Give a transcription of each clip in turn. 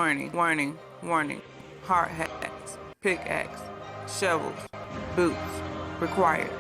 Warning, warning, warning. Hard hats, pickaxe, shovels, boots required.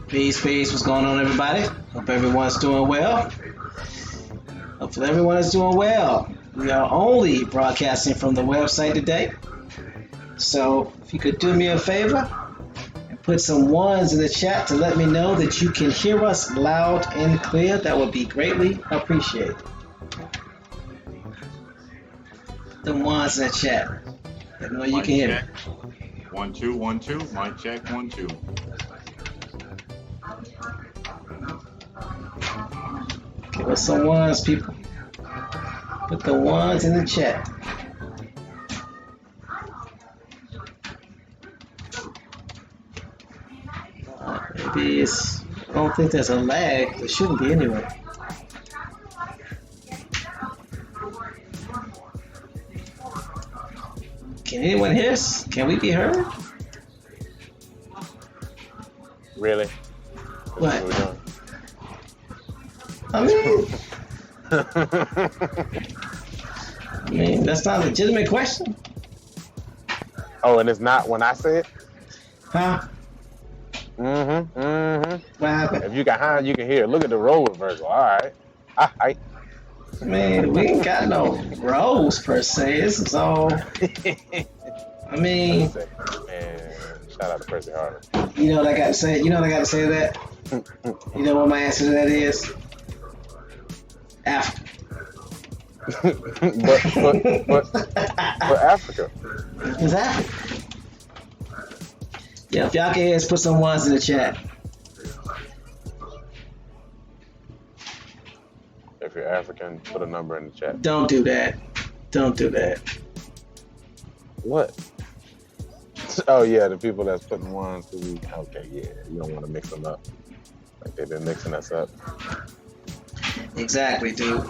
Peace, peace. What's going on, everybody? Hope everyone's doing well. Hopefully everyone is doing well. We are only broadcasting from the website today. So if you could do me a favor and put some ones in the chat to let me know that you can hear us loud and clear, that would be greatly appreciated. The ones in the chat. Let me know you can hear me. 1 2 1 2. Mic check 1 2. Give us some ones, people. Put the ones in the chat. Maybe it's, I don't think there's a lag. There shouldn't be anyway. Can anyone hear us? Can we be heard? Really? What? I mean, that's not a legitimate question. Oh, and it's not when I say it? Huh? What happened? If you can hear it. Look at the role reversal. All right. I mean, we ain't got no roles per se. This is all. I mean, man, Shout out to Percy Harvin. You know what I got to say? You know what I got to say to that? You know what my answer to that is? Africa. but Africa. It's Africa. Yeah, if y'all can put some ones in the chat. If you're African, put a number in the chat. Don't do that. Don't do that. What? Oh yeah, the people that's putting ones. Okay, yeah, you don't want to mix them up. Like they've been mixing us up. Exactly, dude.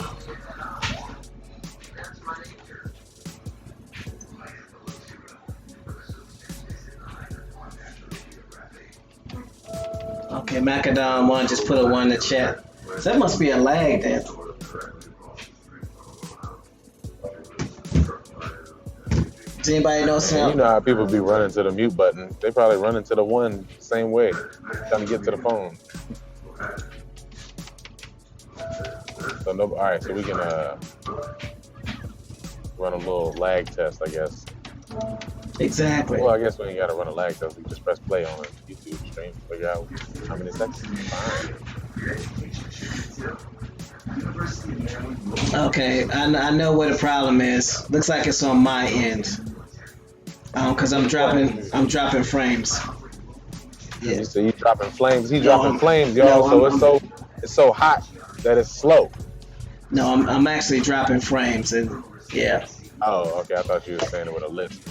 Okay, Macadam one just put a one in the chat. So that must be a lag then. Does anybody know You something? know how people be running to the mute button. They probably running to the one same way, trying to get to the phone. So no, all right. So we can run a little lag test, I guess. Exactly. Well, I guess we ain't gotta run a lag test. We just press play on YouTube stream, figure out how many seconds. Fine. Okay, I know what the problem is. Looks like it's on my end. Cause I'm dropping frames. Yeah. So you dropping flames? He dropping flames, y'all. No, so it's so hot that it's slow. No, I'm actually dropping frames, and yeah. Oh, okay. I thought you were saying it with a lisp.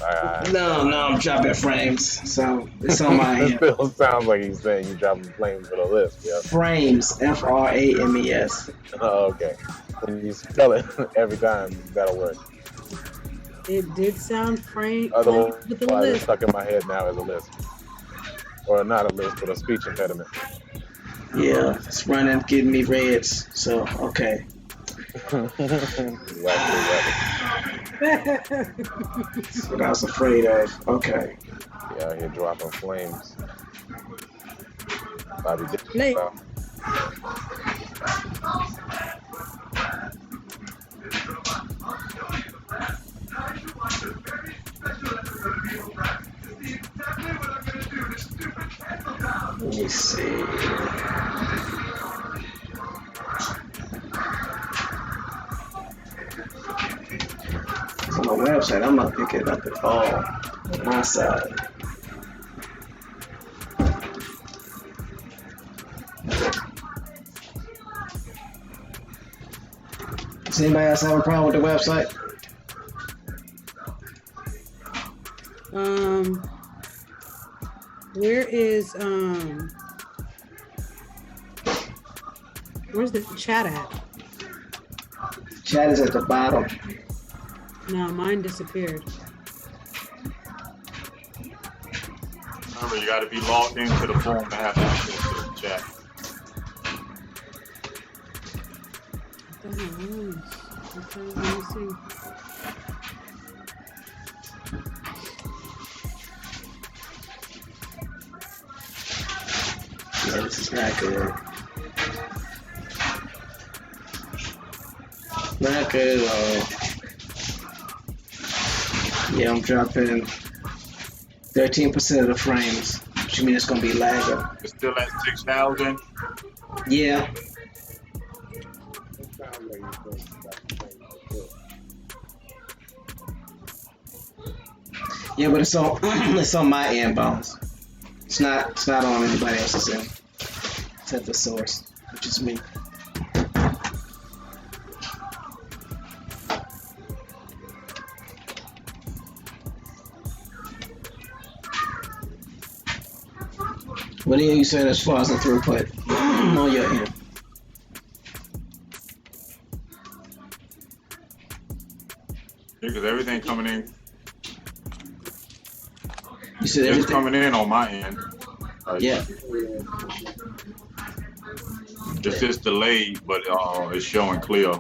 No, I'm dropping frames, so it's on my It end. still sounds like he's saying you dropping flames with a lisp. Yeah. Frames, FRAMES. Oh, okay. When you spell it every time, that'll work. It did sound frank Otherwise, with a it's list. stuck in my head now as a lisp. Or not a lisp, but a speech impediment. Yeah, it's running, getting me reds. So okay. That's what I was afraid of. Okay. Yeah, out here dropping flames. Bobby did Late. Let me see. It's on my website. I'm not picking up at all on my side. Does anybody else have a problem with the website? Where is where's the chat at? Chat is at the bottom. No, mine disappeared. Remember, you got to be logged into the phone to have access to the chat. What the hell is? Okay, let me see. Yeah, this is not good. Not good at all. Yeah, I'm dropping 13% of the frames, which means it's gonna be lagging. It's still at 6,000. Yeah. Yeah, but it's on it's on my end, Bones. It's not on anybody else's end. It's at the source, which is me. What do you say as far as the throughput on your end? Because everything coming in, You said it's everything? coming in on my end. Yeah. It's just delayed, but it's showing clear.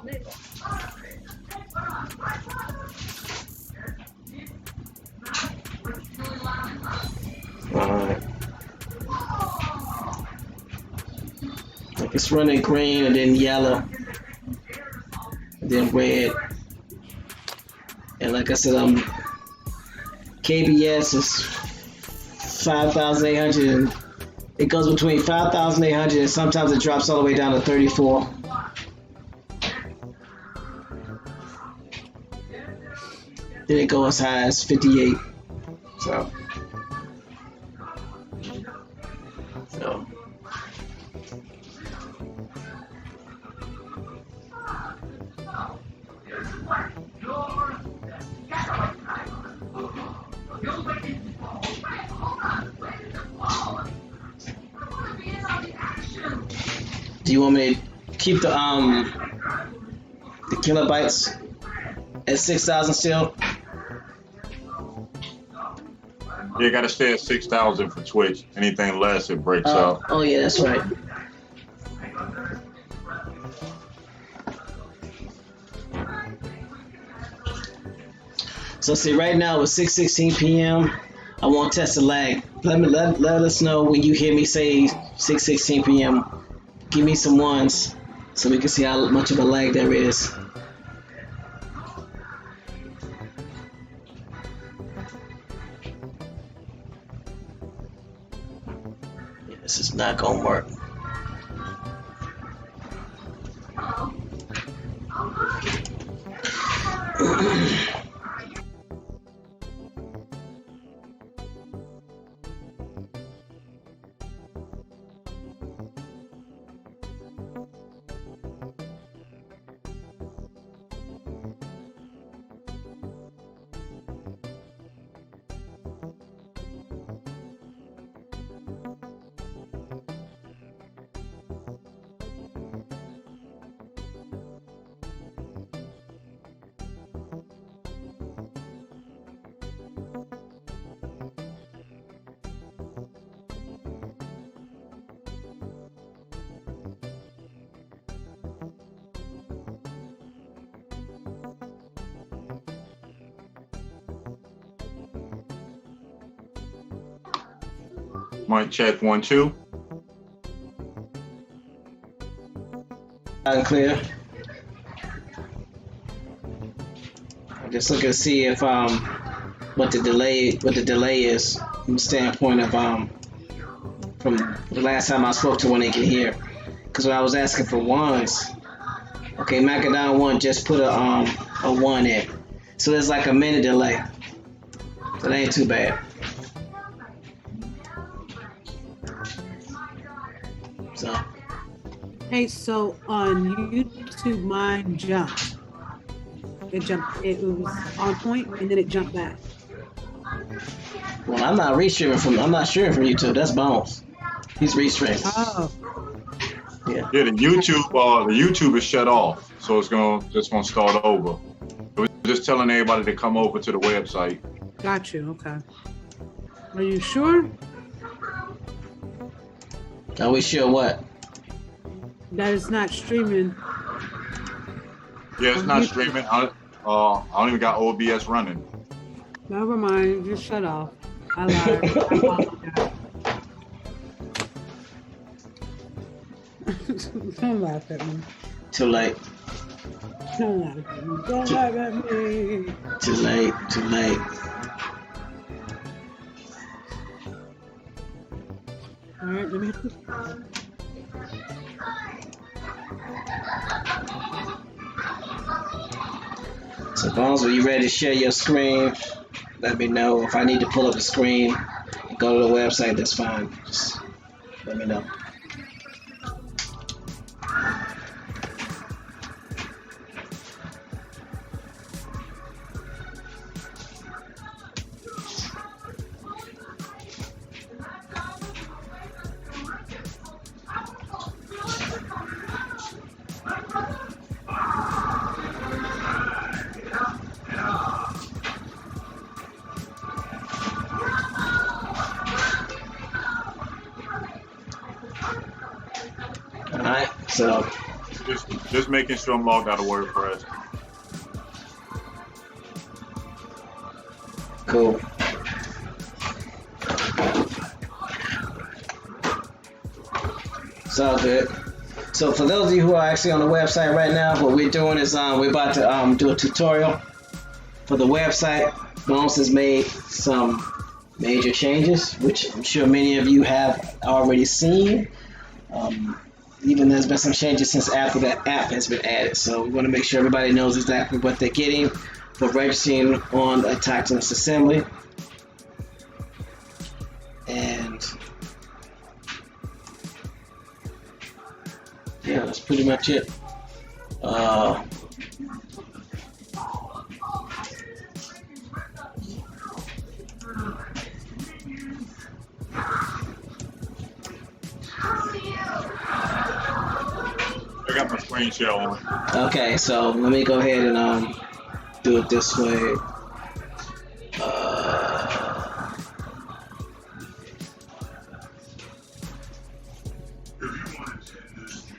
Alright. Like it's running green and then yellow. And then red. And like I said, KBS is 5,800, and it goes between 5,800 and sometimes it drops all the way down to 34. Then it goes as high as 58. So. Do you want me to keep the kilobytes at 6,000 still? You gotta stay at 6,000 for Twitch. Anything less, it breaks out. Oh yeah, that's right. So see, right now it's 6:16 p.m. I won't test the lag. Let us know when you hear me say 6:16 p.m. Give me some ones so we can see how much of a lag there is. Yeah, this is not gonna work. Mic check 1 2. Loud and clear. I'm just looking to see if what the delay is from the standpoint of from the last time I spoke to when they can hear. Because when I was asking for ones, okay, Macadon 1 just put a 1 in, so there's like a minute delay. So that ain't too bad. So. Hey, so on YouTube, mine jumped. It jumped. It was on point, and then it jumped back. Well, I'm not restreaming from. I'm not streaming from YouTube. That's Bones. He's restreaming. Oh. Yeah. Yeah, the YouTube is shut off, so it's gonna start over. It was just telling everybody to come over to the website. Got you. Okay. Are you sure? Are we sure what? That it's not streaming. Yeah, it's not streaming. I don't even got OBS running. Never mind. Just shut off. I lied. I apologize. Don't laugh at me. Too late. Don't laugh at me. Don't laugh at me. Too late. Too late. All right, let me. So Bones, when you ready to share your screen, let me know. If I need to pull up the screen and go to the website, that's fine. Just let me know. Alright, so Just making sure I'm logged out of WordPress. cool. It's all good. So for those of you who are actually on the website right now, what we're doing is we're about to do a tutorial for the website. Bones has made some major changes, which I'm sure many of you have already seen. Even there's been some changes since after that app has been added. So we want to make sure everybody knows exactly what they're getting for registering on Auchtoctones Assembly. And yeah, that's pretty much it. I got my screen share on. Okay, so let me go ahead and do it this way.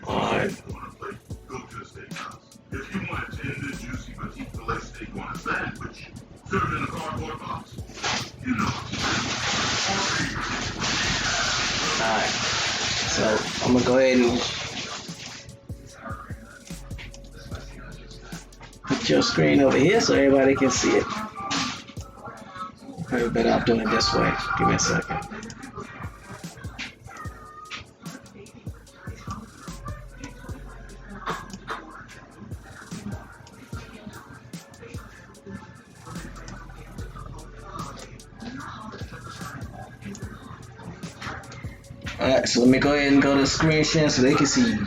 Alright. Alright, so I'm gonna go ahead and put your screen over here so everybody can see it. Probably better off doing it this way. Give me a second. Alright, so let me go ahead and go to screen share so they can see you.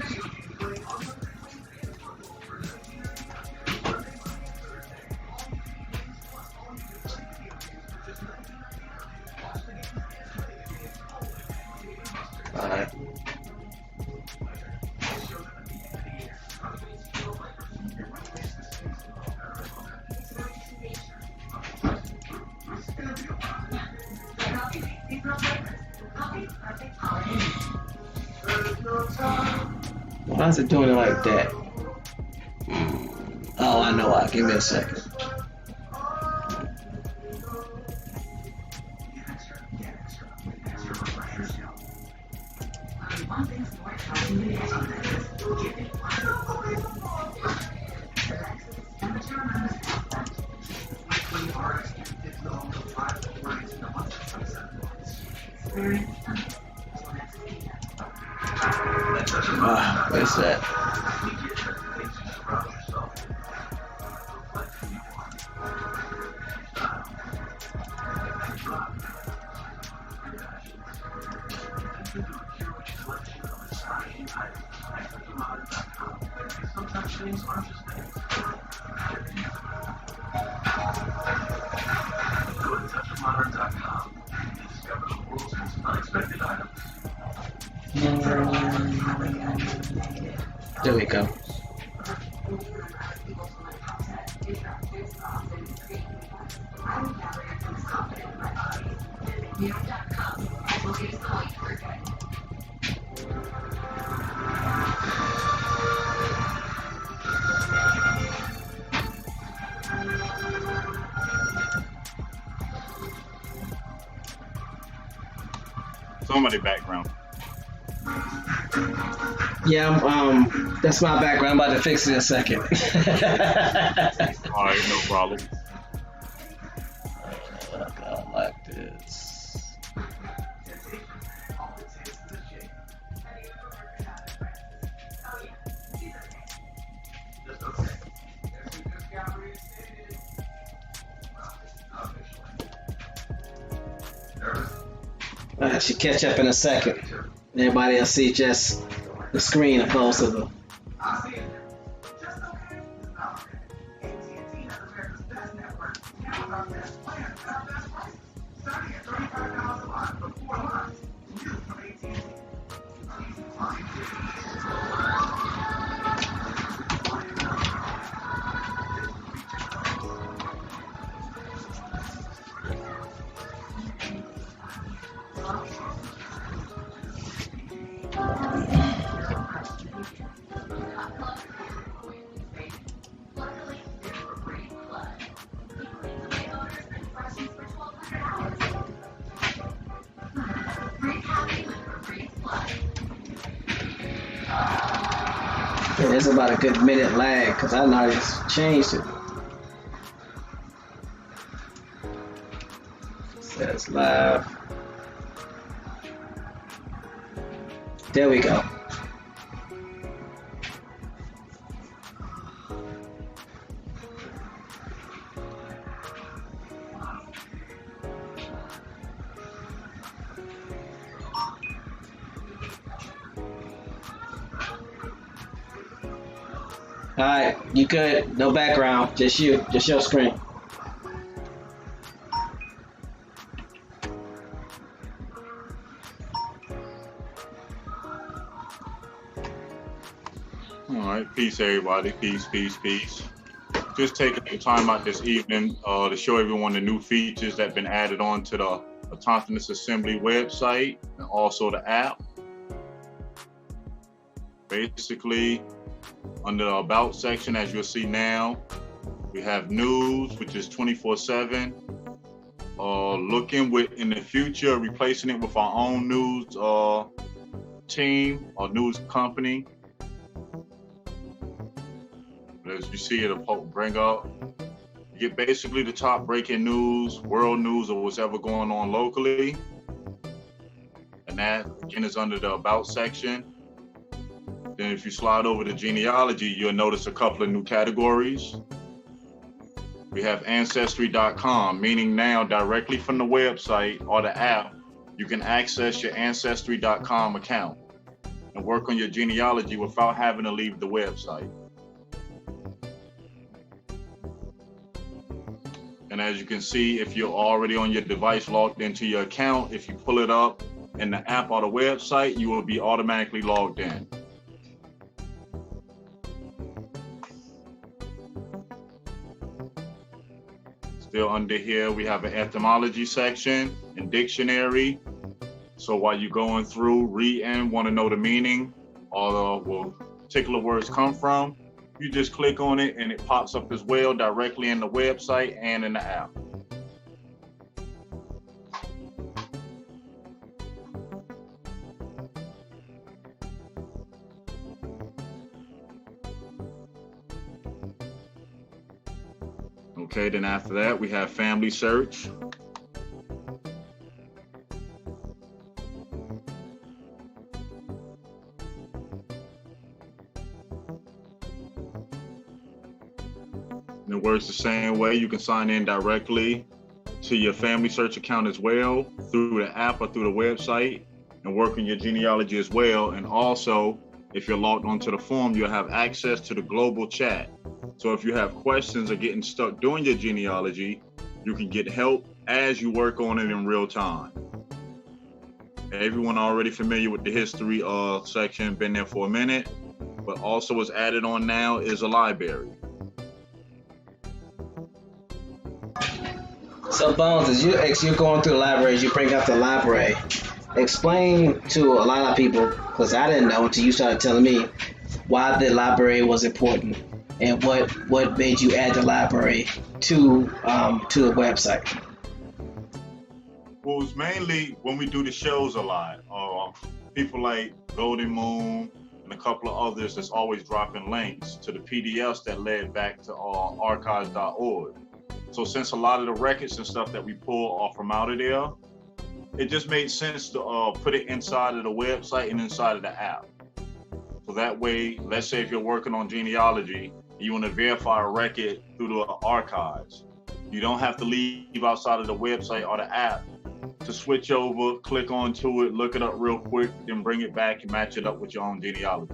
Alright. Why is it doing it like that? Oh, I know why. Give me a second. Where's that? There we go. Somebody background. Yeah, that's my background. I'm about to fix it in a second. All right, no problem. Like this. I should catch up in a second. Everybody will see just the screen opposed to the. There's about a good minute lag because I know it's changed it. It says It's live. There we go. All right, you good? No background, just you, just your screen. All right, peace, everybody. Peace, peace, peace. Just taking some time out this evening to show everyone the new features that have been added on to the Auchtoctones Assembly website and also the app. Basically, under the About section, as you'll see now, we have news, which is 24/7. Looking with in the future, replacing it with our own news team or news company. As you see, it'll bring up, you get basically the top breaking news, world news, or what's ever going on locally. And that, again, is under the About section. Then if you slide over to genealogy, you'll notice a couple of new categories. We have Ancestry.com, meaning now directly from the website or the app, you can access your Ancestry.com account and work on your genealogy without having to leave the website. And as you can see, if you're already on your device logged into your account, if you pull it up in the app or the website, you will be automatically logged in. Still under here, we have an etymology section and dictionary. So while you're going through, reading, want to know the meaning or where particular words come from, you just click on it and it pops up as well directly in the website and in the app. Okay, then after that, we have family search. And it works the same way. You can sign in directly to your family search account as well through the app or through the website and work on your genealogy as well. And also, if you're logged onto the form, you'll have access to the global chat. So if you have questions or getting stuck doing your genealogy, you can get help as you work on it in real time. Everyone already familiar with the history section, been there for a minute, but also what's added on now is a library. So Bones, as you're going through the libraries, you bring up the library. Explain to a lot of people, because I didn't know until you started telling me, why the library was important and what made you add the library to the website. Well, it's mainly when we do the shows a lot. People like Golden Moon and a couple of others that's always dropping links to the PDFs that led back to archives.org. So since a lot of the records and stuff that we pull are from out of there, it just made sense to put it inside of the website and inside of the app. So that way, let's say if you're working on genealogy, you want to verify a record through the archives. You don't have to leave outside of the website or the app to switch over, click onto it, look it up real quick, then bring it back and match it up with your own genealogy.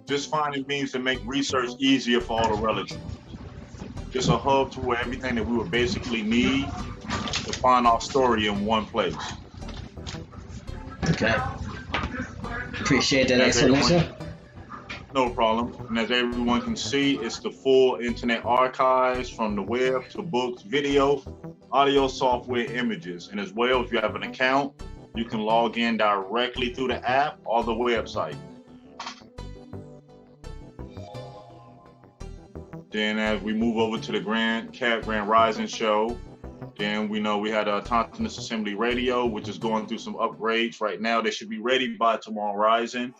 Just finding means to make research easier for all the relatives. Just a hub to where everything that we would basically need to find our story in one place. Okay. Appreciate that explanation. No problem. And as everyone can see, it's the full internet archives from the web to books, video, audio, software, images. And as well, if you have an account, you can log in directly through the app or the website. Then as we move over to the Grand Rising show, then we know we had a Auchtoctones Assembly radio, which is going through some upgrades right now. They should be ready by tomorrow rising.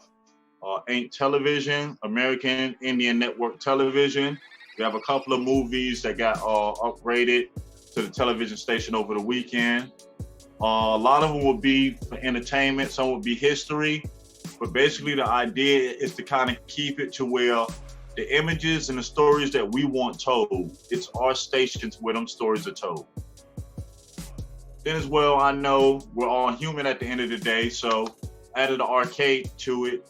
Ain't Television, American Indian Network Television. We have a couple of movies that got upgraded. to the television station over the weekend. A lot of them will be for entertainment, some will be history, but basically the idea is to kind of keep it to where the images and the stories that we want told, it's our stations where them stories are told. Then as well, I know we're all human at the end of the day, so added an arcade to it,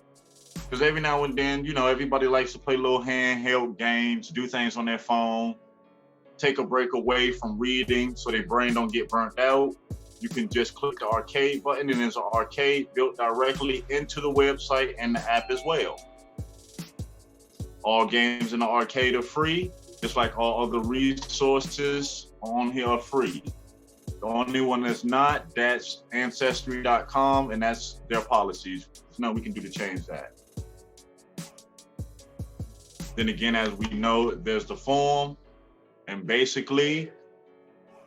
because every now and then, everybody likes to play little handheld games, do things on their phone, take a break away from reading so their brain don't get burnt out. You can just click the arcade button, and there's an arcade built directly into the website and the app as well. All games in the arcade are free, just like all other resources on here are free. The only one that's not, that's Ancestry.com, and that's their policies. There's nothing we can do to change that. Then again, as we know, there's the forum, and basically,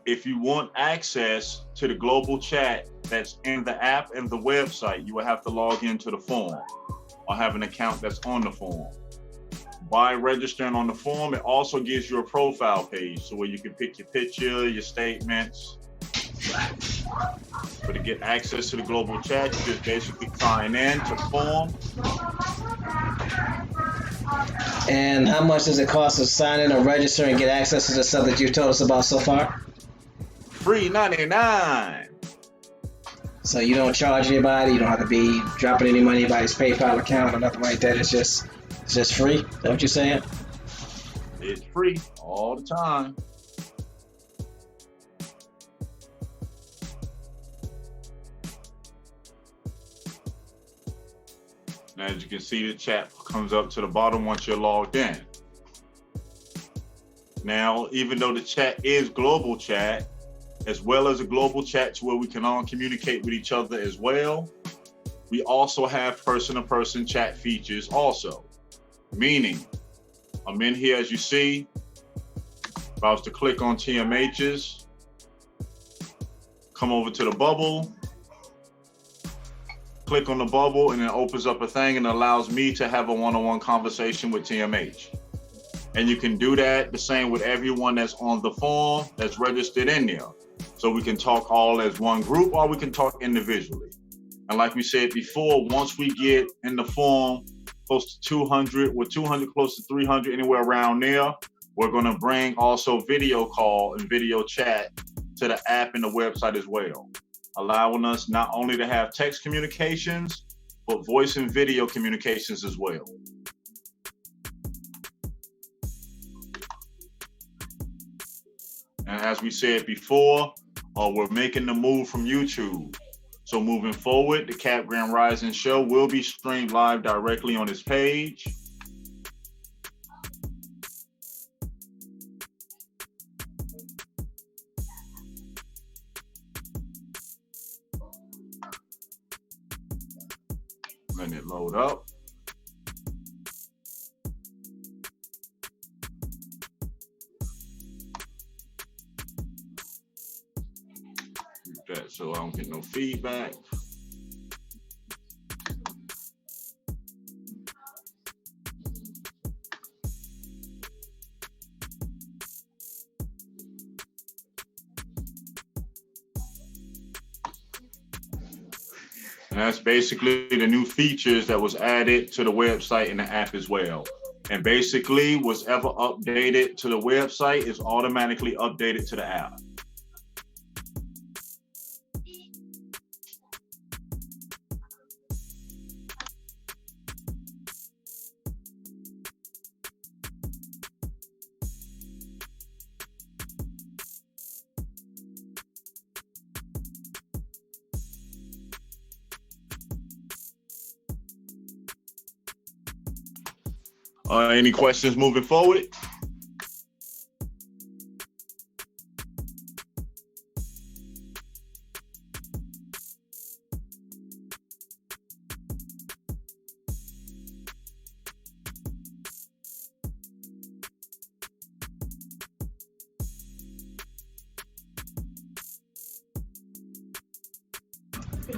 if you want access to the global chat that's in the app and the website, you will have to log into the forum or have an account that's on the forum. By registering on the forum, it also gives you a profile page, so where you can pick your picture, your statements. But to get access to the global chat, you just basically sign in to forum. And how much does it cost to sign in or register and get access to the stuff that you've told us about so far? Free 99. So you don't charge anybody, you don't have to be dropping any money in anybody's PayPal account or nothing like that. It's just free. Is that what you're saying? It's free all the time. Now, as you can see, the chat comes up to the bottom once you're logged in. Now, even though the chat is global chat, as well as a global chat to where we can all communicate with each other as well, we also have person-to-person chat features also. Meaning, I'm in here as you see. If I was to click on TMH's, come over to the bubble, click on the bubble, and it opens up a thing and allows me to have a one-on-one conversation with TMH. And you can do that the same with everyone that's on the forum that's registered in there. So we can talk all as one group, or we can talk individually. And like we said before, once we get in the forum close to 200, we're 200, close to 300, anywhere around there, we're going to bring also video call and video chat to the app and the website as well, allowing us not only to have text communications, but voice and video communications as well. And as we said before, we're making the move from YouTube. So moving forward, the Cap Grand Rising Show will be streamed live directly on this page. Letting it load up. That so I don't get no feedback. And that's basically the new features that was added to the website and the app as well. And basically, what's ever updated to the website is automatically updated to the app. Any questions moving forward?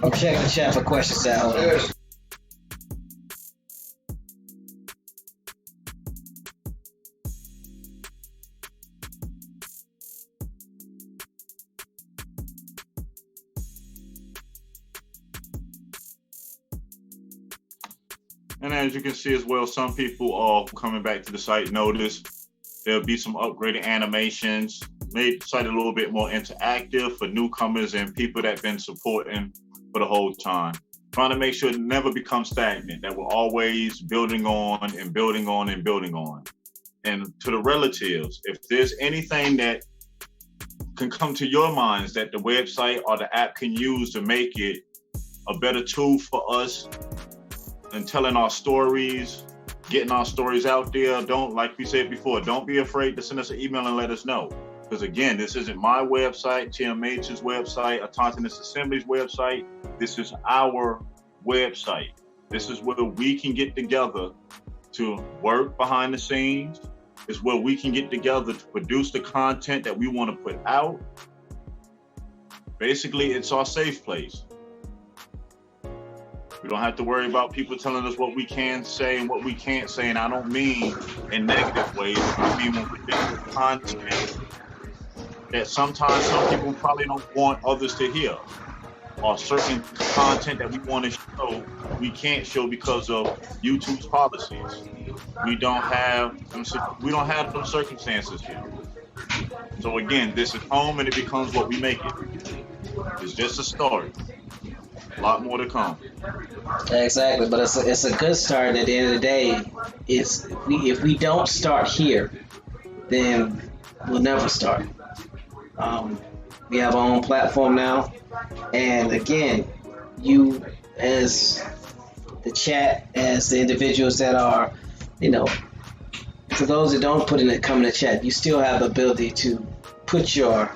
I'm checking the chat for questions out. And as you can see as well, some people are coming back to the site. Notice there'll be some upgraded animations, made the site a little bit more interactive for newcomers and people that have been supporting for the whole time. Trying to make sure it never becomes stagnant, that we're always building on and building on and building on. And to the relatives, if there's anything that can come to your minds that the website or the app can use to make it a better tool for us and telling our stories, getting our stories out there, don't, like we said before, don't be afraid to send us an email and let us know. Because again, this isn't my website, TMH's website, Auchtoctones Assembly's website. This is our website. This is where we can get together to work behind the scenes. It's where we can get together to produce the content that we want to put out. Basically, it's our safe place. We don't have to worry about people telling us what we can say and what we can't say. And I don't mean in negative ways. I mean when we're dealing with content that sometimes some people probably don't want others to hear, or certain content that we want to show, we can't show because of YouTube's policies. We don't have those circumstances here. So again, this is home and it becomes what we make it. It's just a start. A lot more to come. Exactly, but it's a good start. At the end of the day, if we don't start here, then we'll never start. We have our own platform now, and again, you as the chat, as the individuals that are, for those that don't come in the chat, you still have the ability to put your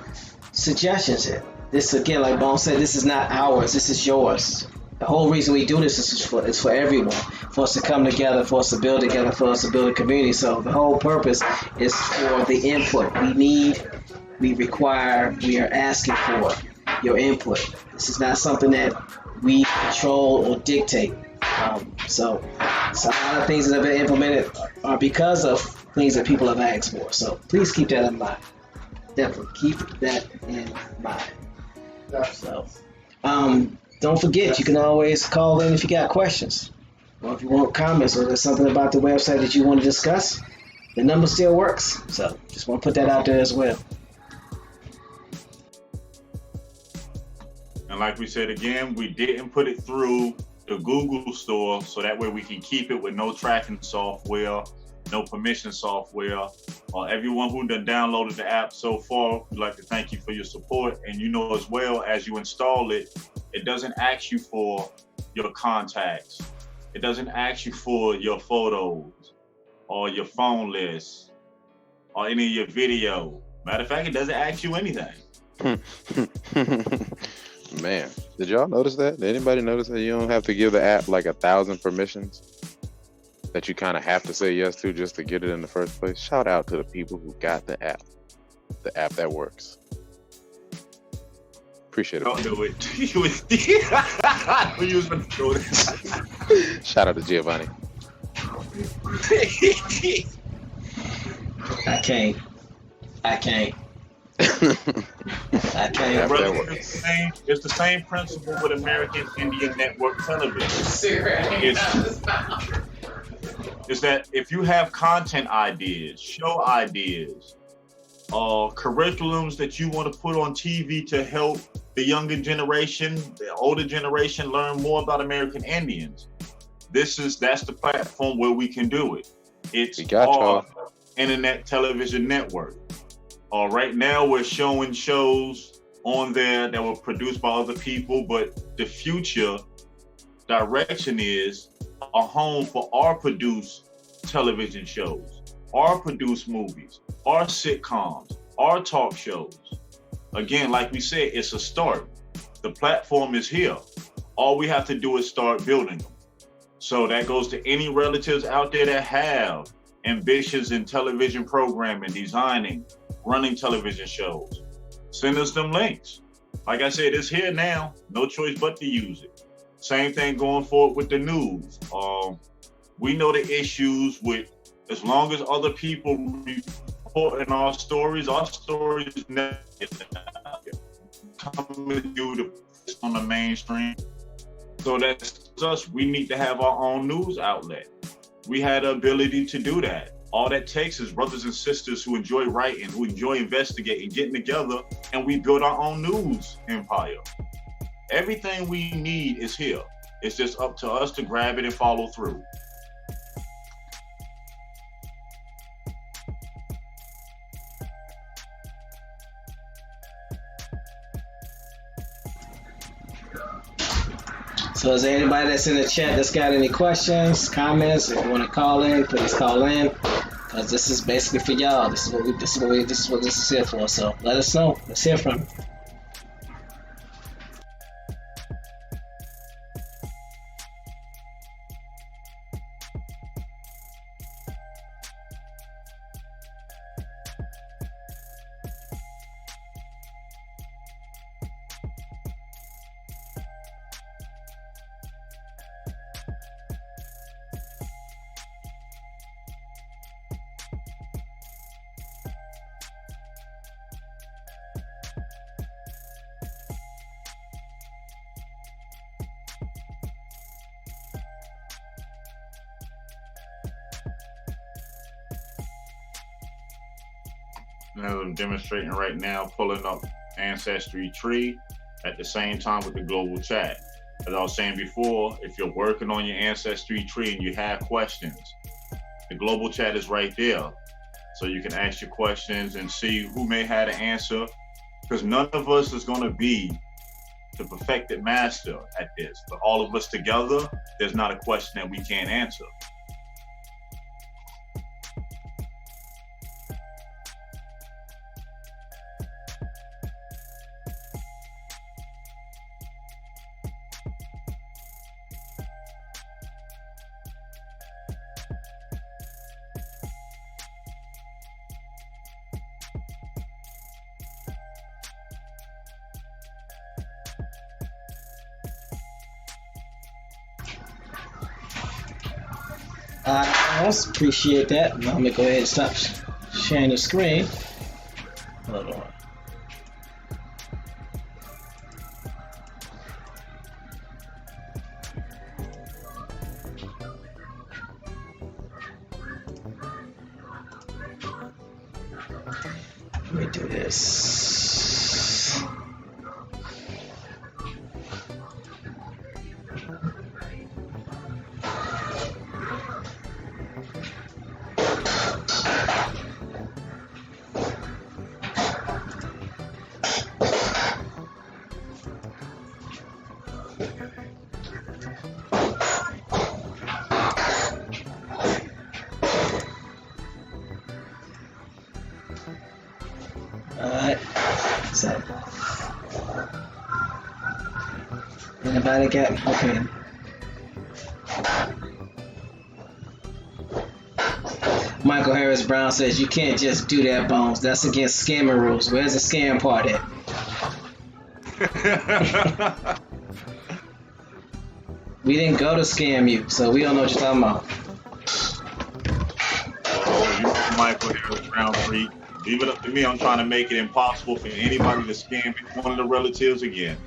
suggestions in. This, again, like Bone said, this is not ours, this is yours. The whole reason we do this is for everyone, for us to come together, for us to build together, for us to build a community. So the whole purpose is for the input. We are asking for your input. This is not something that we control or dictate. So a lot of things that have been implemented are because of things that people have asked for. So please keep that in mind. Definitely keep that in mind. So, don't forget, you can always call in if you got questions, or if you want comments, or there's something about the website that you want to discuss. The number still works. So just want to put that out there as well. And like we said again, we didn't put it through the Google store, so that way we can keep it with no tracking software, no permission software. Everyone who done downloaded the app so far, we'd like to thank you for your support. And as well, as you install it, it doesn't ask you for your contacts. It doesn't ask you for your photos or your phone list or any of your video. Matter of fact, it doesn't ask you anything. Man, did y'all notice that? Did anybody notice that you don't have to give the app like 1,000 permissions that you kind of have to say yes to just to get it in the first place? Shout out to the people who got the app that works. Appreciate it. Don't do it. You was going to do it. Shout out to Giovanni. I can't. Brother, it's the same principle with American Indian Network Television. Is that if you have content ideas, show ideas, curriculums that you want to put on TV to help the younger generation, the older generation learn more about American Indians, that's the platform where we can do it. It's our internet television network. Right now we're showing shows on there that were produced by other people, but the future direction is a home for our produced television shows, our produced movies, our sitcoms, our talk shows. Again, like we said, it's a start. The platform is here. All we have to do is start building them. So that goes to any relatives out there that have ambitions in television programming, designing, running television shows. Send us them links. Like I said, it's here now. No choice but to use it. Same thing going forward with the news. We know the issues with, as long as other people reporting our stories never come to you on the mainstream. So that's us, we need to have our own news outlet. We had the ability to do that. All that takes is brothers and sisters who enjoy writing, who enjoy investigating, getting together, and we build our own news empire. Everything we need is here. It's just up to us to grab it and follow through. So is there anybody that's in the chat that's got any questions, comments? If you want to call in, please call in. Because this is basically for y'all. This is what this is here for. So let us know. Let's hear from you. As I'm demonstrating right now, pulling up Ancestry Tree at the same time with the global chat. As I was saying before, if you're working on your Ancestry Tree and you have questions, the global chat is right there. So you can ask your questions and see who may have the answer, because none of us is going to be the perfected master at this. But all of us together, there's not a question that we can't answer. I also appreciate that. Now I'm going to go ahead and stop sharing the screen. Hold on. Let me do this. Alright, so anybody got okay. Michael Harris Brown says you can't just do that, Bones. That's against scamming rules. Where's the scam part at? We didn't go to scam you, so we don't know what you're talking about. Oh, you Michael Harris Brown freak. Leave it up to me. I'm trying to make it impossible for anybody to scam one of the relatives again.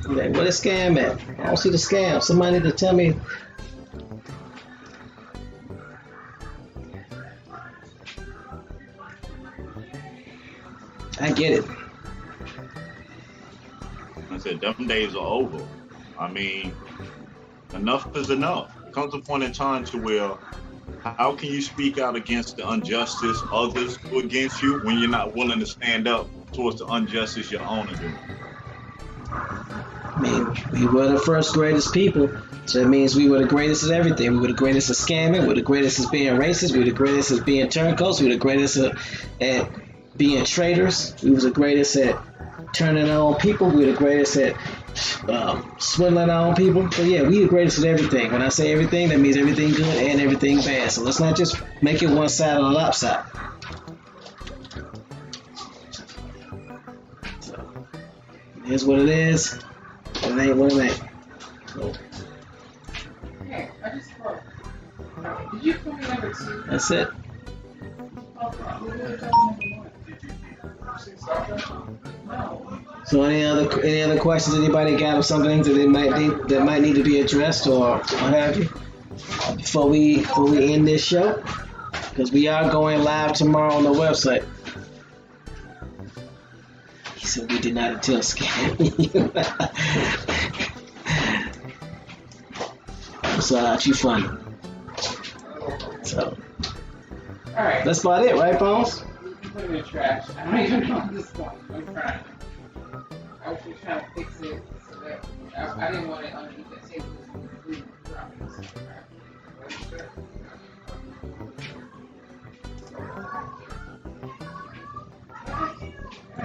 Like, what is scam at? I don't see the scam. Somebody need to tell me. I get it. I said, them days are over. I mean, enough is enough. It comes a point in time to where, how can you speak out against the injustice others do against you when you're not willing to stand up towards the injustice your own are doing? I mean, we were the first greatest people, so that means we were the greatest at everything. We were the greatest at scamming, we were the greatest at being racist, we were the greatest at being turncoats, we were the greatest at being traitors, we was the greatest at turning our own people, we were the greatest at swindling our own people. So yeah, we the greatest at everything. When I say everything, that means everything good and everything bad. So let's not just make it one side or the lopside. So it is what it is. It ain't what it ain't. So, Hey, I just spoke. Did you put me number 2? that's it. No. So any other questions anybody got or something that might need to be addressed or what have you before we end this show? Because we are going live tomorrow on the website. He said we did not until scamming you. So you funny. So All right. that's about it, right, Bones? Put it in the trash. I don't even know at this point. I'm trying. I was just trying to fix it so that I didn't want it underneath the table.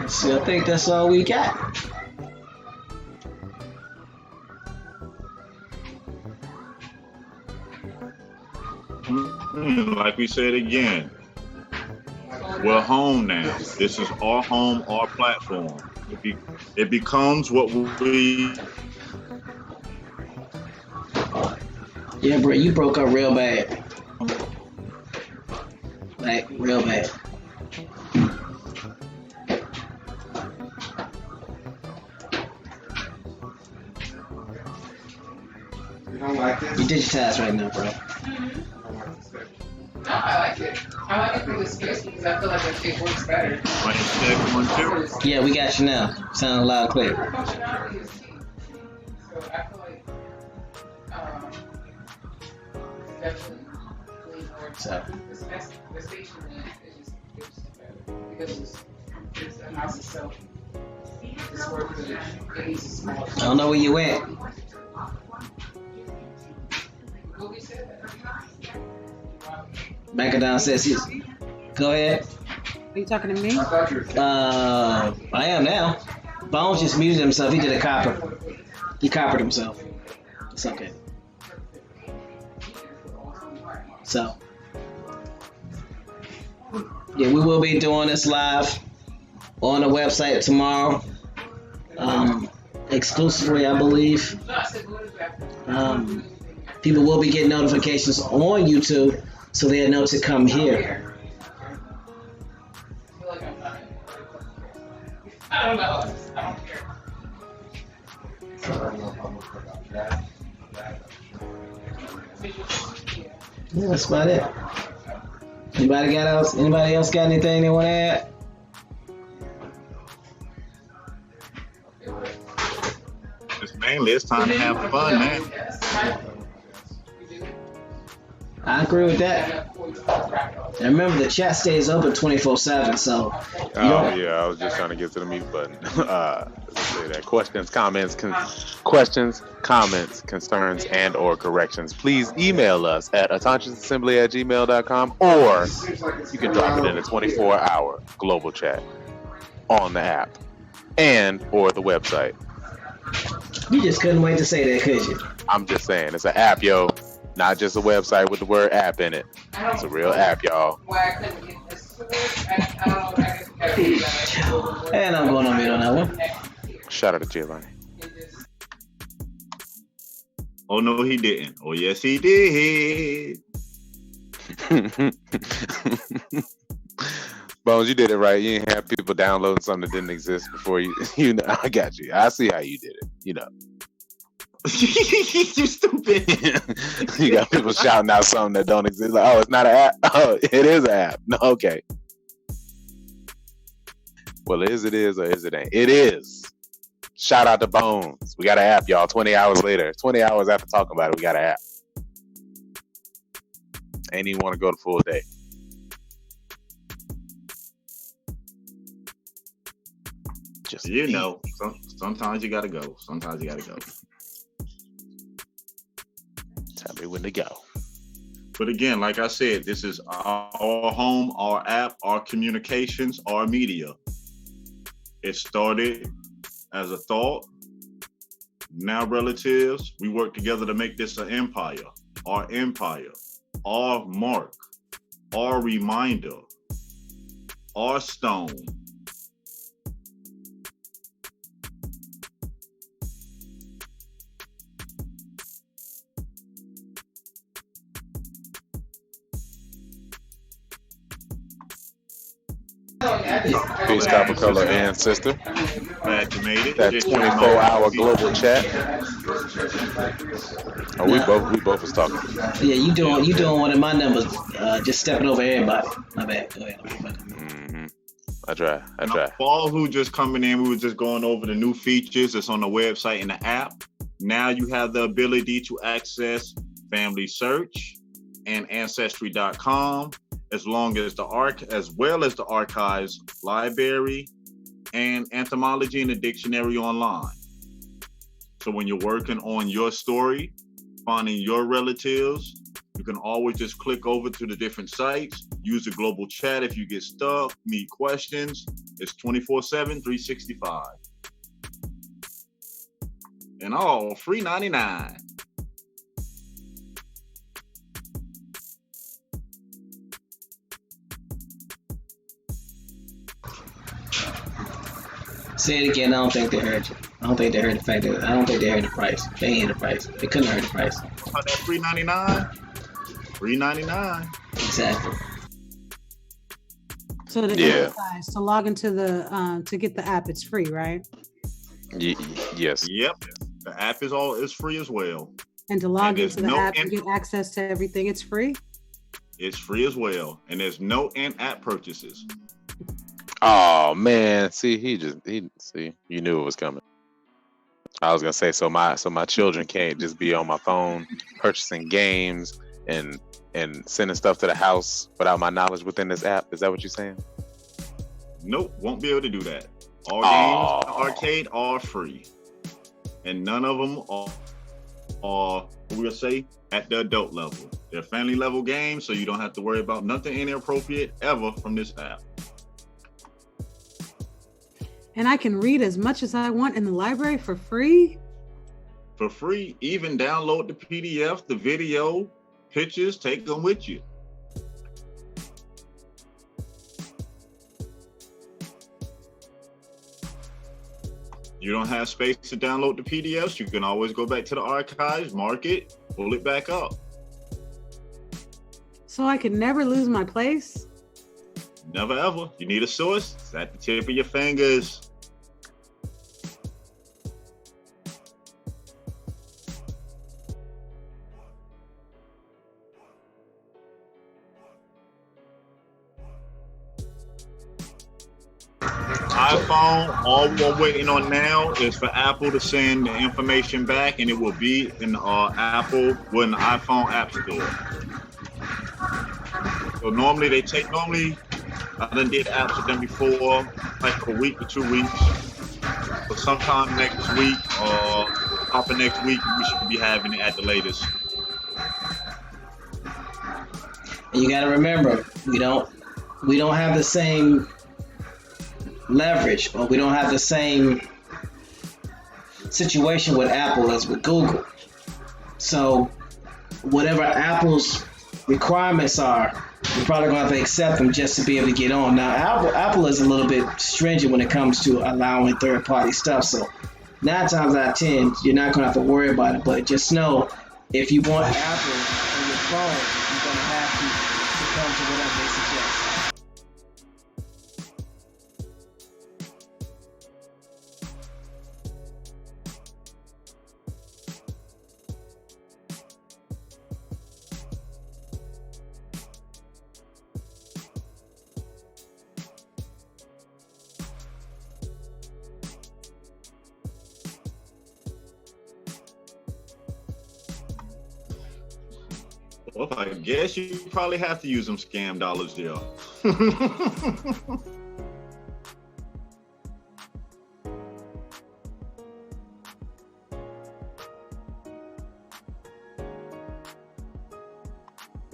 So I think that's all we got. Like we said again, we're home now. This is our home, our platform. It becomes what we. Yeah, bro, you broke up real bad. Like, real bad. You don't like this? You digitized right now, bro. No, I like it. I like it through the space because I feel like it works better. Like check 1, 2. Yeah, we got you now. Sound loud and clear. Functionality is key. So I feel like it's definitely lean more So. the station is just better because it's the house itself. This work for the is small. I don't know where you went. What we said. Back down says you. Go ahead. Are you talking to me? I thought you were I am now. Bones just muted himself. He did a copper. He coppered himself. It's okay. So, yeah, we will be doing this live on the website tomorrow. Exclusively, I believe. People will be getting notifications on YouTube, so they'll know to come here. I don't know. I don't care. Yeah, that's about it. Anybody else got anything they want to add? Mainly, it's time to have fun, man. I agree with that. And remember, the chat stays open 24/7, so. Oh yeah, I was just trying to get to the mute button. Let's say that questions, comments, concerns, and/or corrections. Please email us at auchtoctonesassembly@gmail.com, or you can drop it in a 24-hour global chat on the app and/or the website. You just couldn't wait to say that, could you? I'm just saying, it's an app, yo. Not just a website with the word app in it. It's a real app, y'all. Why I couldn't get this to work, I don't know. I guess And I'm going on mute on that one. Shout out to Giovanni. Oh no, he didn't. Oh yes, he did. Bones, you did it right. You didn't have people downloading something that didn't exist before you. You know, I got you. I see how you did it. You know. You stupid. You got people shouting out something that don't exist. Like, oh, it's not an app. Oh, it is an app. No, okay. Well, it is, or is it ain't? It is. Shout out to Bones. We got an app, y'all. 20 hours later. 20 hours after talking about it, we got an app. Ain't even want to go the full day. Just You know, sometimes you gotta go. Sometimes you gotta go. tell me when to go. But again, like I said, this is our home, our app, our communications, our media. It started as a thought. Now, relatives, we work together to make this an empire, our mark, our reminder, our stone. Peace, Copper Color and sister. Glad you made it. That Just 24-hour global chat. Oh, Nah. we both was talking. Yeah, you doing one of my numbers. Just stepping over everybody. My bad. Go ahead. Mm-hmm. I try. For all who just coming in, we were just going over the new features that's on the website and the app. Now you have the ability to access Family Search and Ancestry.com, as well as the archives, library, and entomology and the dictionary online. So when you're working on your story, finding your relatives, you can always just click over to the different sites, use the global chat if you get stuck, need questions. It's 24/7, 365. And all free 99. Say it again. I don't think they heard you. I don't think they heard the fact that I don't think they heard the price. They ain't heard the price. They couldn't heard the price. About that free 99? Free 99. Exactly. So the guys, to log into the to get the app, it's free, right? Yes. Yep. The app is free as well. And to log into the app and get access to everything, it's free? It's free as well. And there's no in-app purchases. Oh man, see, you knew it was coming. I was gonna say, so my children can't just be on my phone purchasing games and sending stuff to the house without my knowledge within this app. Is that what you're saying? Nope, won't be able to do that. All games in the arcade are free. And none of them are we'll say, at the adult level. They're family level games, so you don't have to worry about nothing inappropriate ever from this app. And I can read as much as I want in the library for free? For free, even download the PDF, the video, pictures, take them with you. You don't have space to download the PDFs, you can always go back to the archives, mark it, pull it back up. So I can never lose my place? Never ever. You need a source, it's at the tip of your fingers. iPhone, all we're waiting on now is for Apple to send the information back, and it will be in the iPhone App Store. So normally I done did apps with them before, like a week or 2 weeks. But sometime next week or probably next week, we should be having it at the latest. And you got to remember, we don't have the same leverage, or we don't have the same situation with Apple as with Google. So whatever Apple's requirements are, you're probably gonna have to accept them just to be able to get on. Now Apple is a little bit stringent when it comes to allowing third-party stuff, so 9 times out of 10 you're not gonna have to worry about it. But just know, if you want Apple on your phone, you're gonna have to succumb to whatever they suggest. Well, I guess you probably have to use them scam dollars there.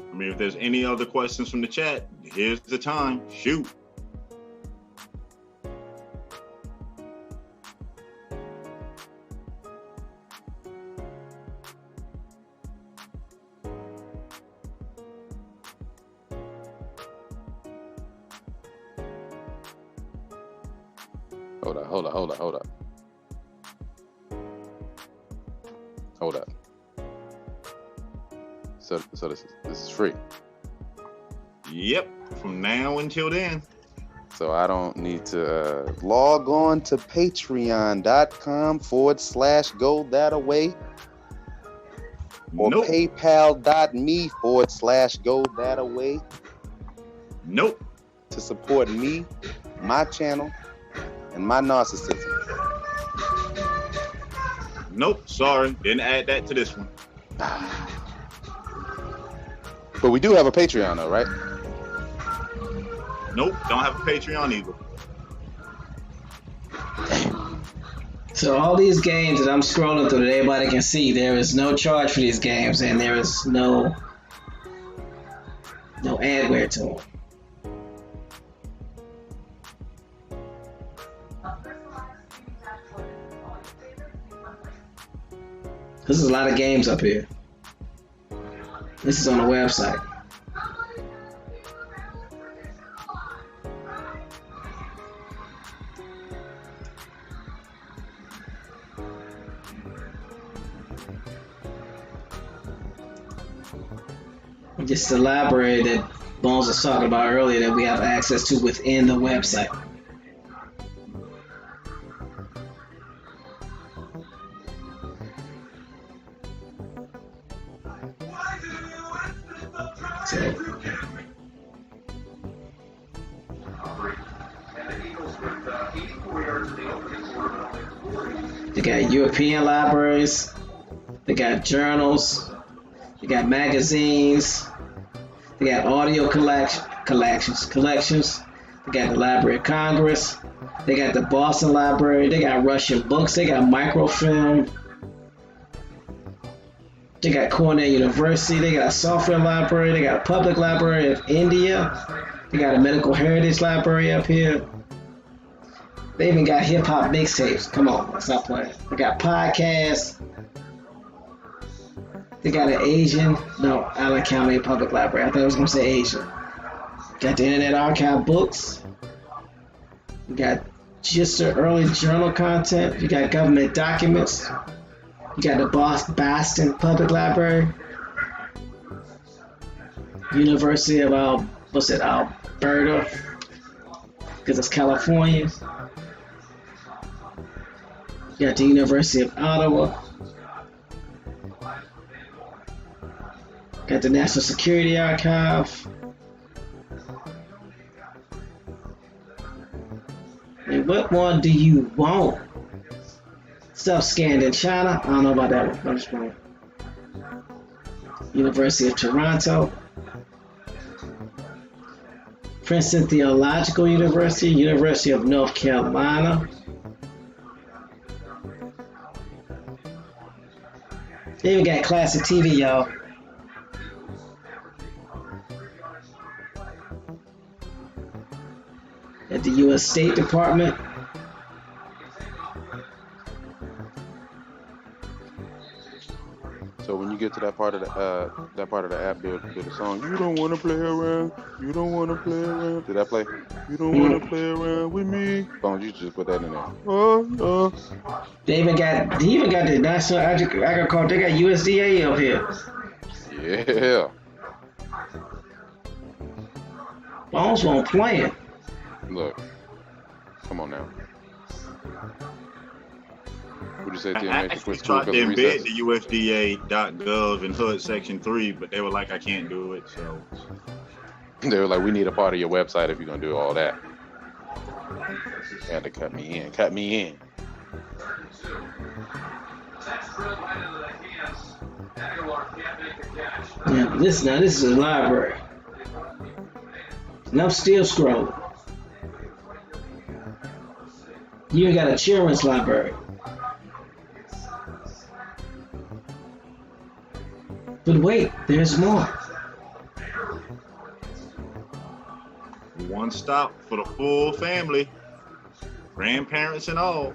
I mean, if there's any other questions from the chat, here's the time. Shoot. Hold up. So this is free. Yep, from now until then. So I don't need to log on to patreon.com/go-that-away or Nope. paypal.me/go-that-away Nope. to support me, my channel, and my narcissism. Nope. Sorry. Didn't add that to this one. But we do have a Patreon though, right? Nope. Don't have a Patreon either. So all these games that I'm scrolling through that everybody can see, there is no charge for these games, and there is no adware to them. This is a lot of games up here. This is on the website. Just the library that Bones was talking about earlier that we have access to within the website. So, they got European libraries, they got journals, they got magazines, they got audio collections. They got the Library of Congress, they got the Boston Library, they got Russian books, they got microfilm. They got Cornell University, they got a software library, they got a public library of India, they got a medical heritage library up here. They even got hip hop mixtapes. Come on, let's not play. They got podcasts. They got an Asian, no, Allen County Public Library. I thought I was gonna say Asian. Got the Internet Archive books. You got just the early journal content. You got government documents. You got the Boston Public Library, University of Alberta, because it's California. You got the University of Ottawa. Got the National Security Archive. And what more do you want? Stuff scanned in China. I don't know about that one. I'm just wrong. University of Toronto. Princeton Theological University. University of North Carolina. They even got classic TV, y'all. At the U.S. State Department. So when you get to that part of the app, there's a song. You don't want to play around. You don't want to play around. Did that play? You don't want to play around with me. Bones, you just put that in there. They even got the National Agriculture. They got USDA up here. Yeah. Bones won't play it. Look. Come on now. What'd you say, Tim? I actually tried to embed the USDA.gov in HUD Section 3, but they were like, I can't do it. So they were like, we need a part of your website if you're gonna do all that. They had to cut me in. Yeah, this is a library. And I'm still scrolling. You got a children's library. But wait, there's more. one stop for the full family, grandparents and all,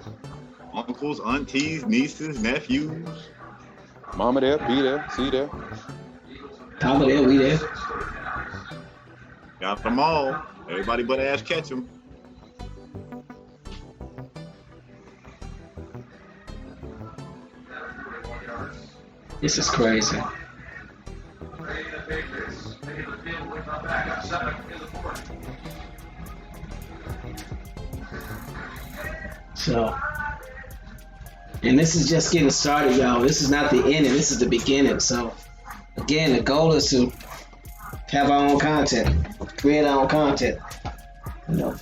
uncles, aunties, nieces, nephews. Mama there, be there, see there. Papa there, we there. Got them all. Everybody but Ash Ketchum. This is crazy. So, and this is just getting started, y'all. This is not the ending. This is the beginning. So, again, the goal is to have our own content, create our own content. You know,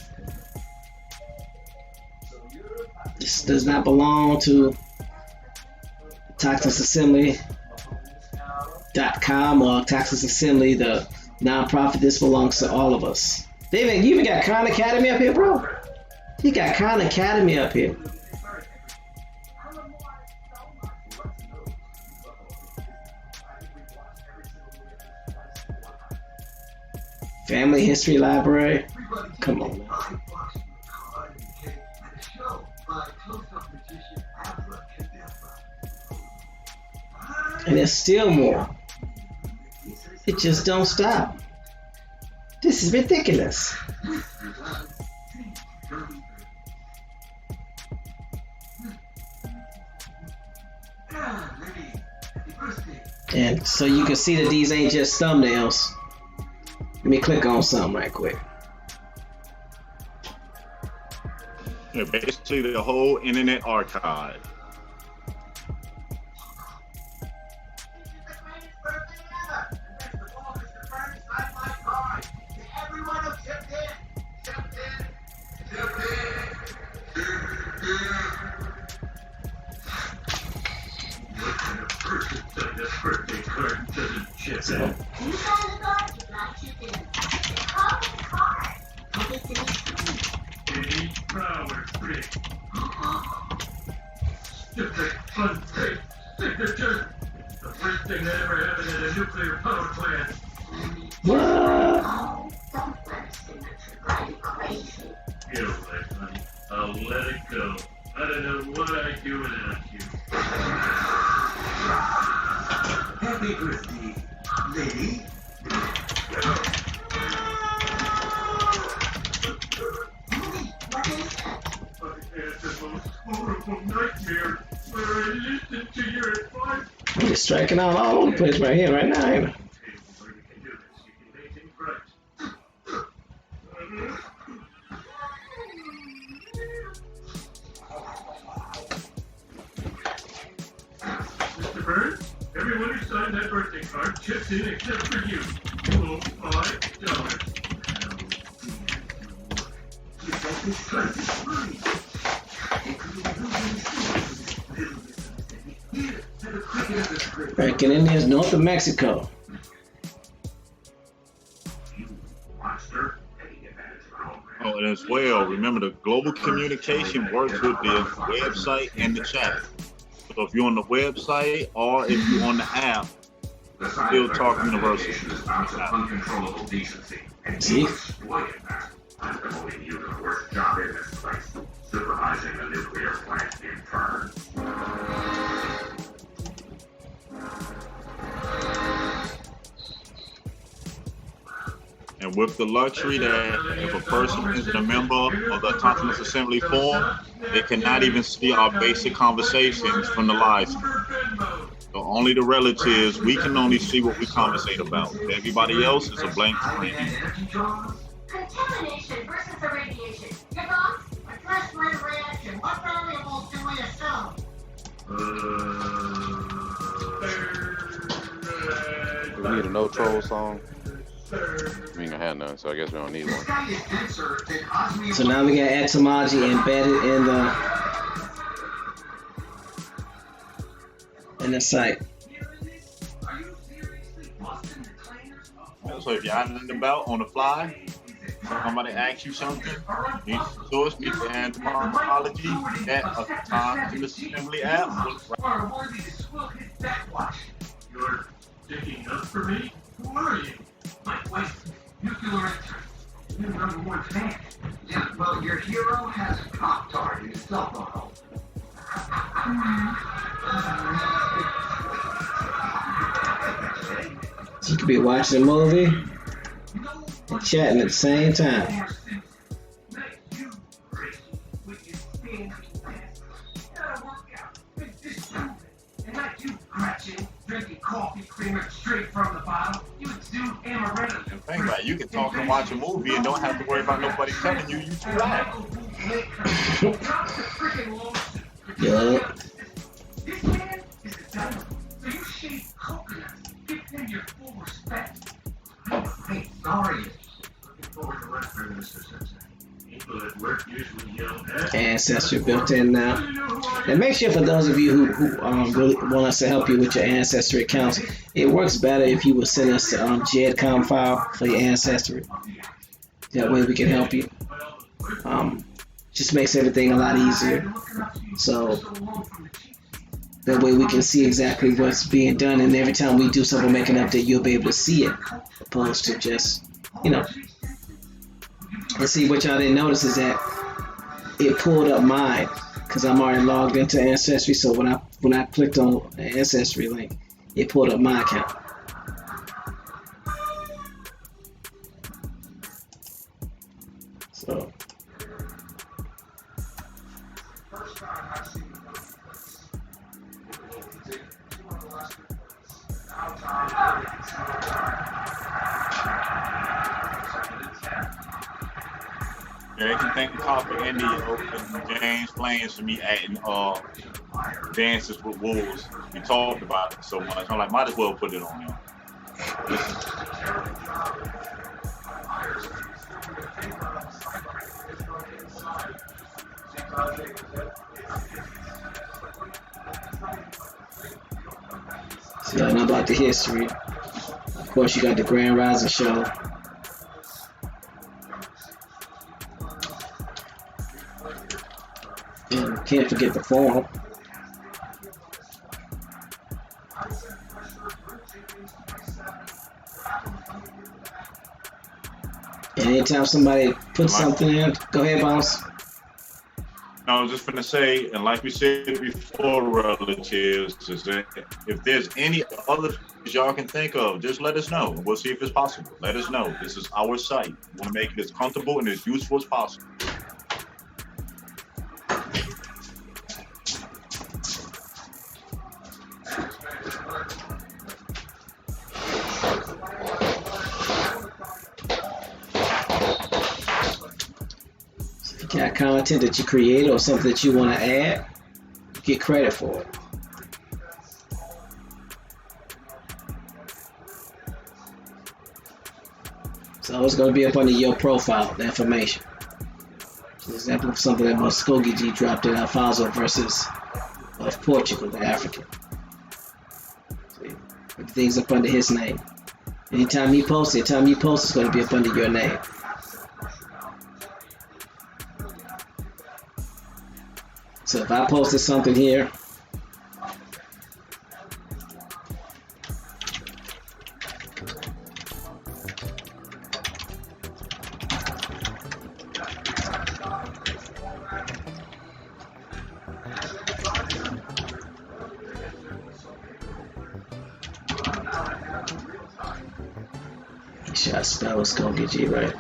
this does not belong to ToxicAssembly.com or Toxic Assembly, the nonprofit. This belongs to all of us. David, you even got Khan Academy up here, bro? You got Khan Academy up here. Family History Library. Come on, man. And there's still more. It just don't stop. This is ridiculous. And so you can see that these ain't just thumbnails. Let me click on something right quick. Yeah, basically the whole internet archive. I'm just striking out all over the place right here, right now. Ain't I? Mr. Burns, everyone who signed that birthday card chipped in except for you. Oh, $5. Breaking in is north of Mexico. Oh, and as well, remember the global communication works with the website and the chat. So if you're on the website or if you're on the app, Still Talk University. See? I'm promoting you to the worst job in this place, supervising a nuclear plant in turn. And with the luxury that if a person isn't a member of the Auchtoctones Assembly forum, they cannot even see our basic conversations from the live stream. So only the relatives, we can only see what we conversate about. Everybody else is a blank screen. Contamination versus irradiation. Your thoughts? A flash-red reaction. What variables do we assume? Do we need a no troll song? We ain't gonna have none, so I guess we don't need one. So now we got etymology embedded in the site. So if you're out and about on the fly, somebody asks you something, need the source, need the entomology, that Auchtoctones Assembly app. You're sticking up for me? Who are you? My wife, nuclear interest. You're #1 fan. Yeah, well, your hero has a pop tart in his cell phone hole. So you could be watching a movie and chatting at the same time. Drinking coffee creamer straight from the bottle. You exude amaretto. And think about it, you can talk and watch a movie and don't have to worry about nobody telling you too loud. Drop the freaking lawsuit. Yeah. This man is the devil. So you shave coconuts. Give him your full respect. Hey, how are you? Looking forward to work for Mr. Simpson. People at work usually yell at. Ancestry built in now. And make sure for those of you who really want us to help you with your ancestry accounts, it works better if you would send us the JEDCOM file for your ancestry. That way we can help you. Just makes everything a lot easier. So that way we can see exactly what's being done, and every time we do something, make an update, you'll be able to see it, opposed to just, and see what y'all didn't notice is that it pulled up mine because I'm already logged into Ancestry. So when I clicked on the Ancestry link, it pulled up my account. So. Yeah, you can thank the Copper India and James Plains for me adding Dances with Wolves. We talked about it so much. I'm like, might as well put it on there. So y'all know about the history. Of course, you got the Grand Rising Show. And can't forget the forum. And anytime somebody puts something in, go ahead, Bounce. No, I was just going to say, and like we said before, relatives, is that if there's any other y'all can think of, just let us know. We'll see if it's possible. Let us know. This is our site. We want to make it as comfortable and as useful as possible. Got content that you create or something that you want to add, get credit for it. So it's going to be up under your profile, the information. For example, of something that Muskogee G dropped in Alfonso versus of Portugal, the African. See, everything's up under his name. Anytime he posts, it's going to be up under your name. So if I posted something here, make sure I spell Muskogee G right.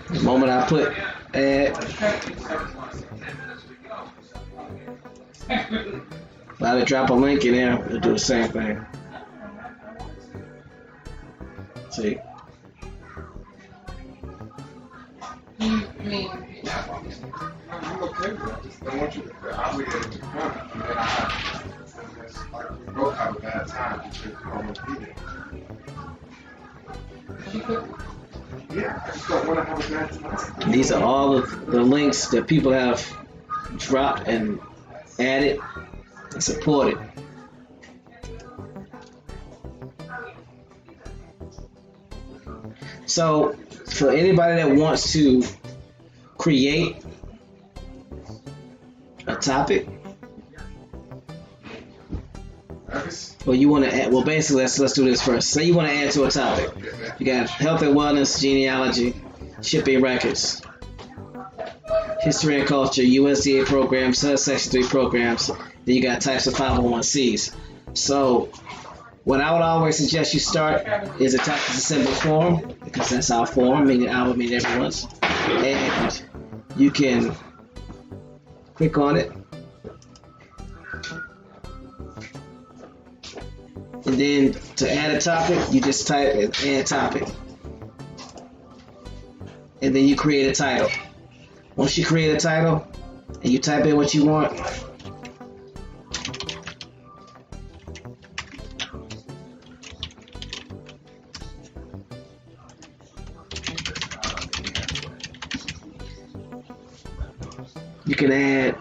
The moment I put add, if I drop a link in there, it'll do the same thing. See? I'm okay with it. I just don't want you to obligate to come. And then I have, like, we both have a bad time because you almost be there. Yeah, I just don't want to have a bad time. These are all of the links that people have dropped and added and supported. So, for anybody that wants to create a topic, well, you want to add. Well, basically, let's do this first. Say you want to add to a topic. You got health and wellness, genealogy, shipping records, history and culture, USDA programs, Section 3 programs. Then you got types of 501c. So, what I would always suggest you start is a Auchtoctones Assembly forum, because that's our forum, meaning our, meaning everyone's. And you can click on it, and then to add a topic, you just type add topic, and then you create a title. Once you create a title and you type in what you want, you can add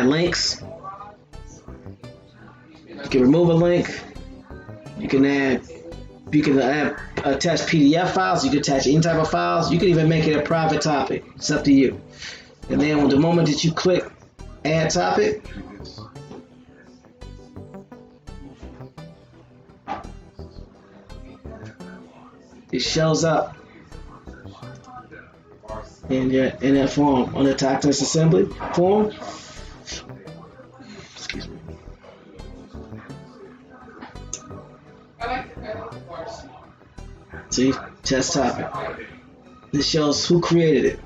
links. You can remove a link. You can attach PDF files. You can attach any type of files. You can even make it a private topic. It's up to you. And then the moment that you click add topic, it shows up in that form, on the Auchtoctones Assembly form. Excuse me. I like the bars. See, test topic. This shows who created it.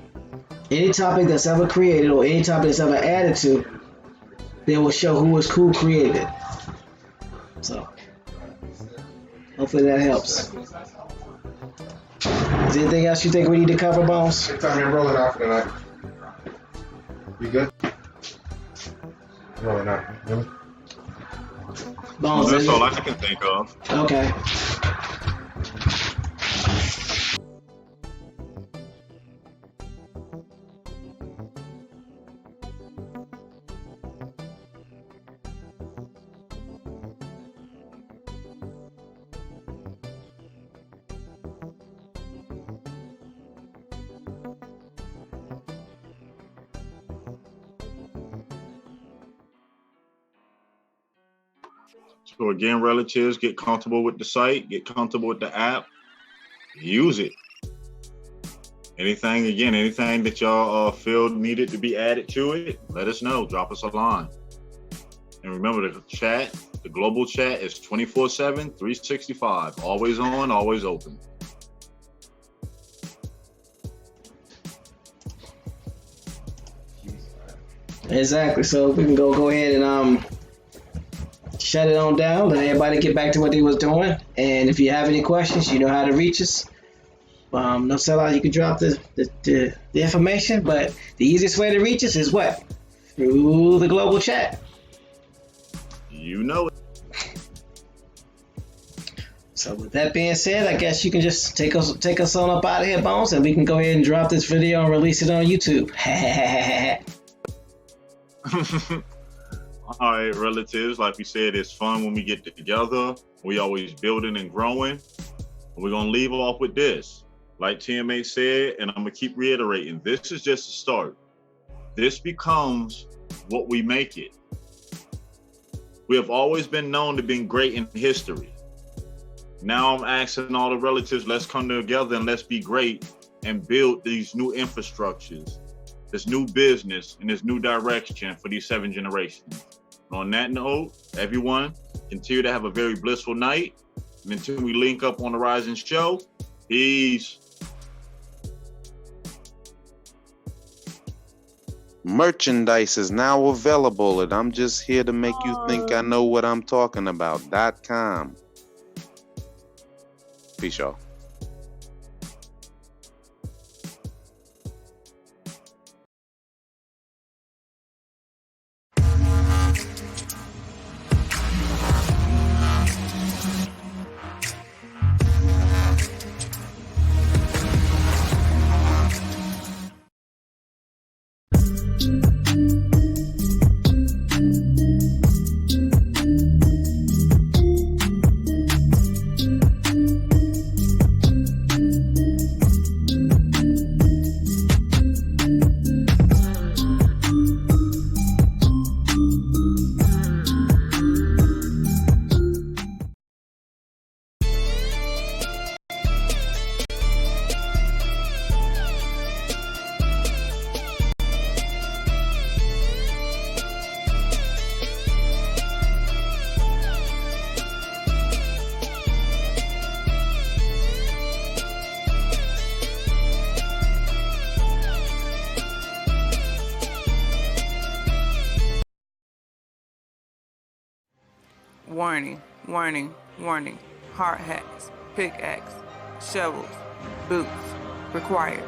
Any topic that's ever created or any topic that's ever added to, then will show who created it. So, hopefully that helps. Is there anything else you think we need to cover, Bones? What time you rolling out for tonight? You good? Rolling out. Really? Bones, That's all I can think of. okay. So again, relatives, get comfortable with the site, get comfortable with the app, use it. Anything that y'all feel needed to be added to it, let us know. Drop us a line. And remember, the global chat is 24/7, 365. Always on, always open. Exactly. So we can go ahead and shut it on down. Let everybody get back to what they was doing. And if you have any questions, you know how to reach us. No sellout, you can drop the information, but the easiest way to reach us is what? Through the global chat. You know it. So with that being said, I guess you can just take us on up out of here, Bones, and we can go ahead and drop this video and release it on YouTube. All right, relatives, like we said, it's fun when we get together. We always building and growing. We're going to leave off with this. Like TMA said, and I'm going to keep reiterating, this is just a start. This becomes what we make it. We have always been known to be great in history. Now I'm asking all the relatives, let's come together and let's be great and build these new infrastructures, this new business, and this new direction for these 7 generations. On that note, everyone, continue to have a very blissful night. And until we link up on the Rising Show, peace. Merchandise is now available, and I'm just here to make you think I know what I'm talking about. .com. Peace, y'all. Warning, warning, warning. Hard hats, pickaxe, shovels, boots required.